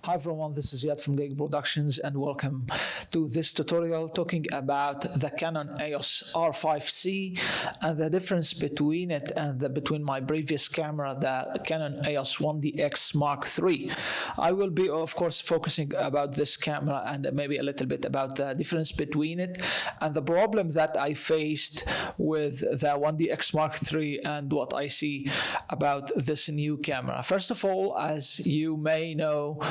Hi everyone, this is Yad from Gig Productions and welcome to this tutorial talking about the Canon EOS R5C and the difference between it and between my previous camera, the Canon EOS 1DX Mark III. I will be of course focusing about this camera and maybe a little bit about the difference between it and the problem that I faced with the 1DX Mark III and what I see about this new camera. First of all, as you may know,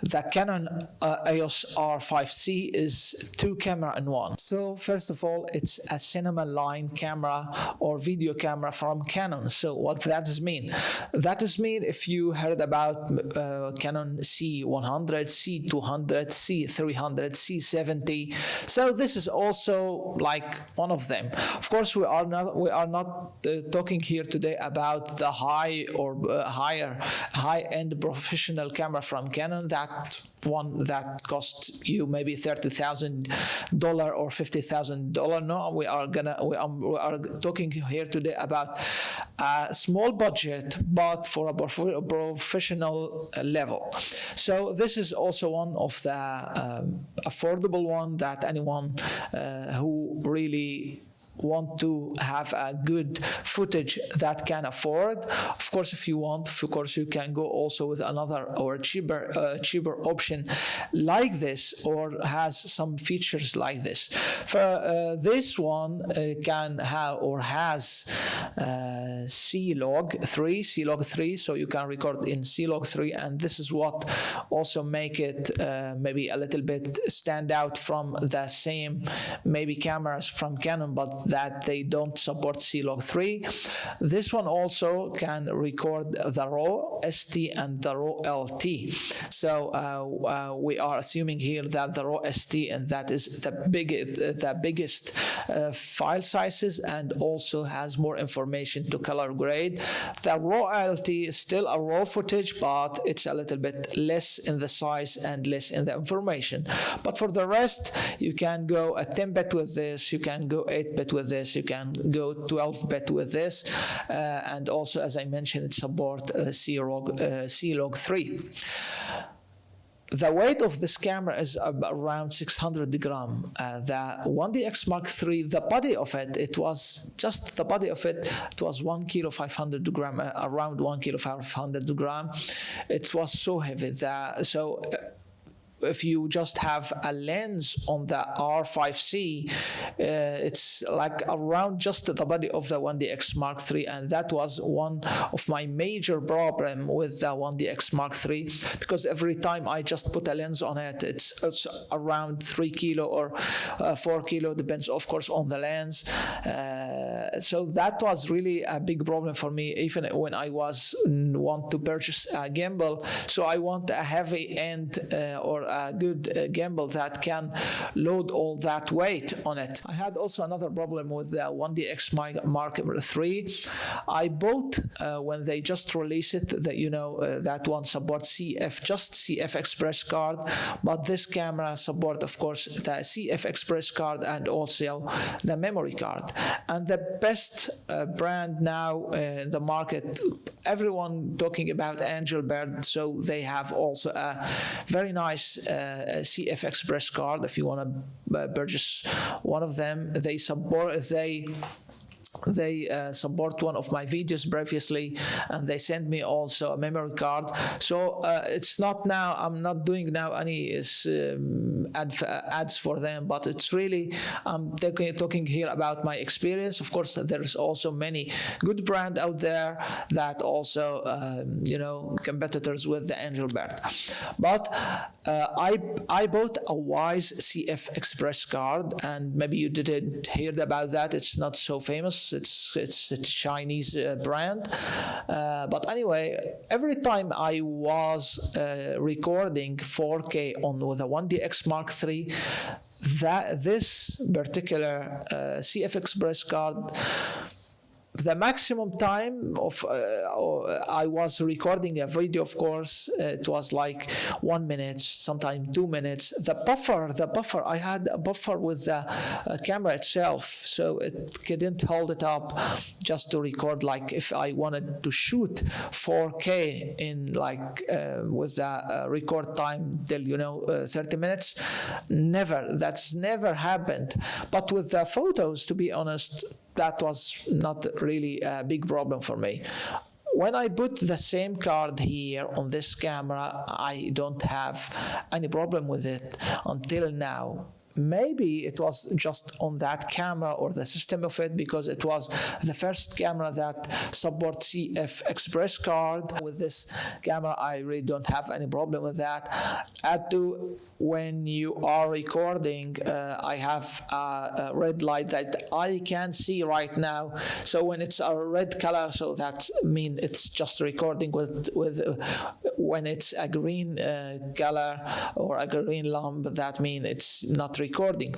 the Canon EOS R5C is two camera in one. So first of all, it's a cinema line camera or video camera from Canon. So what that does mean? That does mean if you heard about Canon C100, C200, C300, C70. So this is also like one of them. Of course, we are not talking here today about the high-end professional camera from Canon. That one that costs you maybe $30,000 or $50,000. No, we are talking here today about a small budget, but for a professional level. So this is also one of the affordable one that anyone who really want to have a good footage that can afford. Of course, if you want, of course, you can go also with another or cheaper option like this, or has some features like this. For this one can have or has C-Log 3, so you can record in C-Log 3, and this is what also make it maybe a little bit stand out from the same maybe cameras from Canon, but that they don't support C-Log 3. This one also can record the RAW ST and the RAW LT. So we are assuming here that the RAW ST and that is the biggest file sizes and also has more information to color grade. The RAW LT is still a RAW footage, but it's a little bit less in the size and less in the information. But for the rest, you can go a 10-bit with this, you can go 8-bit with this, you can go 12-bit with this, and also, as I mentioned, it supports C-Log 3. The weight of this camera is around 600 grams. The 1DX Mark III, the body of it, it was 1 kilo 500 grams, around 1 kilo 500 grams. It was so heavy. If you just have a lens on the R5C, it's like around just the body of the 1DX Mark III, and that was one of my major problem with the 1DX Mark III, because every time I just put a lens on it, it's around 3 kilo or 4 kilo, depends of course on the lens. So that was really a big problem for me, even when I want to purchase a gimbal. So I want a heavy end or a good gimbal that can load all that weight on it. I had also another problem with the 1DX Mark III. I bought when they just released it that that one supports CF Express card, but this camera support of course the CF Express card and also the memory card. And the best brand now in the market, everyone talking about Angelbird, so they have also a very nice CF Express card. If you want to purchase one of them, they support one of my videos previously, and they sent me also a memory card. So it's not now, I'm not doing now any ads for them, but it's really I'm talking here about my experience. Of course, there's also many good brand out there that also competitors with the Angelbird. But I bought a Wise CF Express card, and maybe you didn't hear about that. It's not so famous. It's a Chinese brand, but anyway, every time I was recording 4K with a 1DX Mark III, this particular CF Express card the maximum time of I was recording a video, of course, it was like 1 minute, sometimes 2 minutes. The buffer, I had a buffer with the camera itself, so it couldn't hold it up just to record. Like if I wanted to shoot 4K in like with the record time till 30 minutes, that's never happened. But with the photos, to be honest, that was not really a big problem for me. When I put the same card here on this camera, I don't have any problem with it until now. Maybe it was just on that camera or the system of it, because it was the first camera that supports CF Express card. With this camera, I really don't have any problem with that. Add to, when you are recording, I have a red light that I can see right now. So when it's a red color, so that means it's just recording. With when it's a green color or a green lamp, that means it's not recording.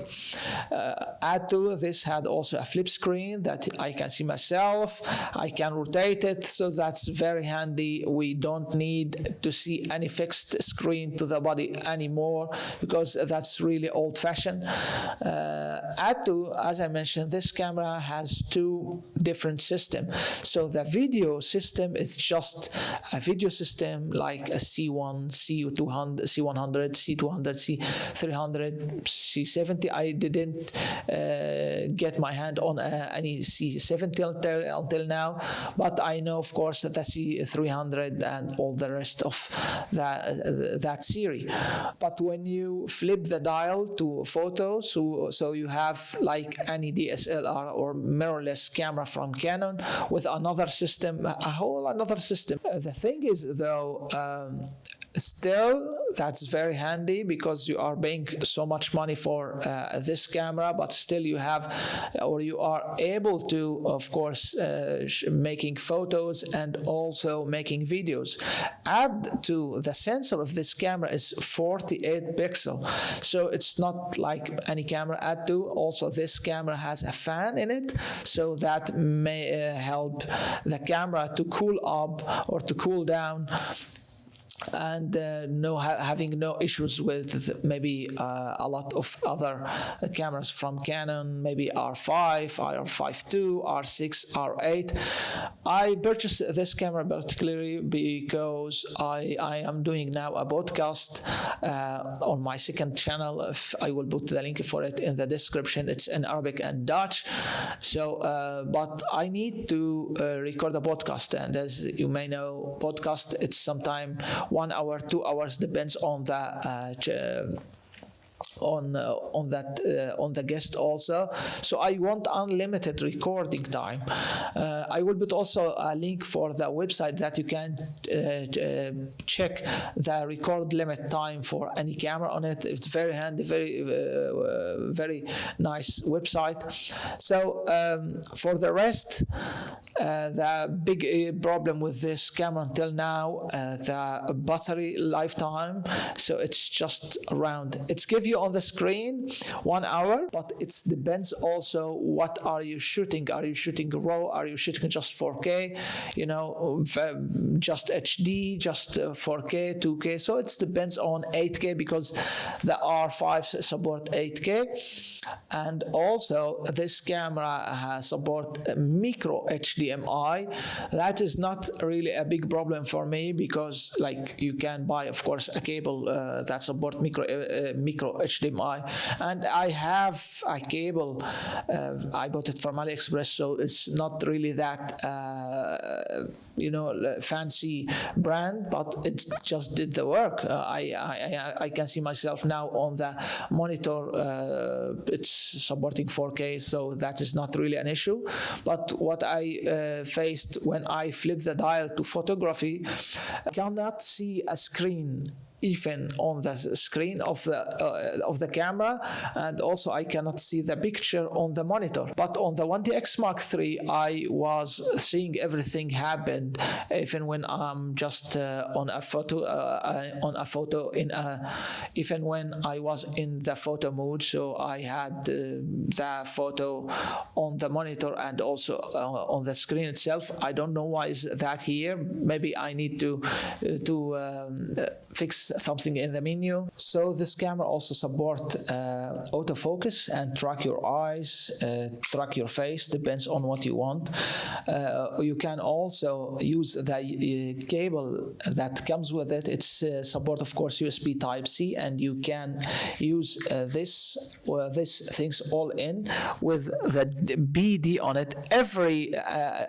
Add to this, had also a flip screen that I can see myself. I can rotate it, so that's very handy. We don't need to see any fixed screen to the body anymore, because that's really old-fashioned. Add to, as I mentioned, this camera has two different systems. So the video system is just a video system like a C1, C200, C100, C200, C300, C70. I didn't get my hand on any C70 until now, but I know, of course, that the C300 and all the rest of that series. But when you flip the dial to photos, so you have like any DSLR or mirrorless camera from Canon with another system, a whole another system. The thing is, though, still, that's very handy because you are paying so much money for this camera, but still you have, or you are able to, of course, making photos and also making videos. Add to, the sensor of this camera is 48 pixel, so it's not like any camera. Add to, also this camera has a fan in it, so that may help the camera to cool up or to cool down, and having no issues with maybe a lot of other cameras from Canon, maybe R5, R5 II, R6, R8. I purchased this camera particularly because I am doing now a podcast on my second channel. I will put the link for it in the description. It's in Arabic and Dutch. So, but I need to record a podcast, and as you may know, podcast, it's sometimes 1 hour, 2 hours, depends on the on the guest also. So I want unlimited recording time. I will put also a link for the website that you can check the record limit time for any camera on it. It's very handy, very nice website. So for the rest, the big problem with this camera until now, the battery lifetime. So it's just around, it's give you on the screen 1 hour, but it depends also what are you shooting. Are you shooting raw? Are you shooting just 4K? Just HD, just 4K, 2K. So it depends on 8K, because the R5 support 8K, and also this camera support micro HDMI. That is not really a big problem for me, because like you can buy, of course, a cable that support micro HDMI, and I have a cable. I bought it from AliExpress, so it's not really that fancy brand, but it just did the work. I can see myself now on the monitor. It's supporting 4K, so that is not really an issue. But what I faced when I flipped the dial to photography, I cannot see a screen even on the screen of the camera, and also I cannot see the picture on the monitor. But on the 1DX Mark III, I was seeing everything happen even when I'm just on a photo even when I was in the photo mode. So I had the photo on the monitor and also on the screen itself. I don't know why is that here. Maybe I need to fix something in the menu. So this camera also supports autofocus and track your eyes, track your face, depends on what you want. You can also use the cable that comes with it. It's support, of course, USB Type-C, and you can use this things all in with the BD on it. Every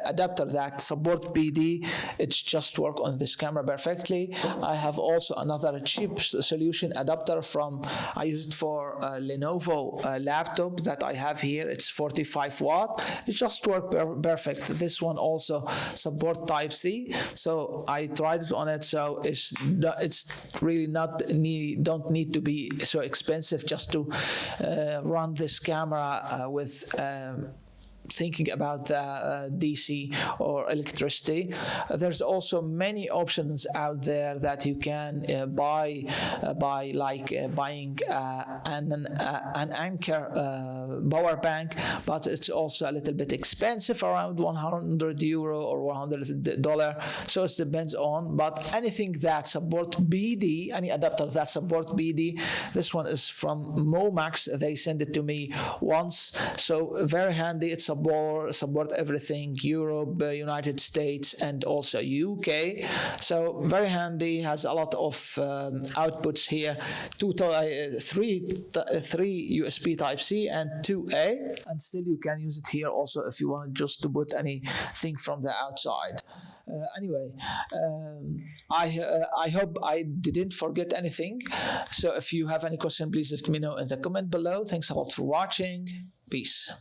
adapter that support BD, it's just work on this camera perfectly. I have also another cheap solution adapter I use it for a Lenovo laptop that I have here. It's 45 watt. It just works perfect. This one also support Type-C, so I tried it on it. So it's really don't need to be so expensive just to run this camera with thinking about DC or electricity. There's also many options out there that you can buy like buying an Anker power bank, but it's also a little bit expensive, around €100 or $100. So it depends on, but anything that support BD, any adapter that support BD, this one is from Momax. They sent it to me once, so very handy. It's support everything, Europe, United States, and also UK. So very handy, has a lot of outputs here, three USB Type-C and 2A, and still you can use it here also if you want just to put anything from the outside. Anyway, I hope I didn't forget anything. So if you have any question, please let me know in the comment below. Thanks a lot for watching. Peace.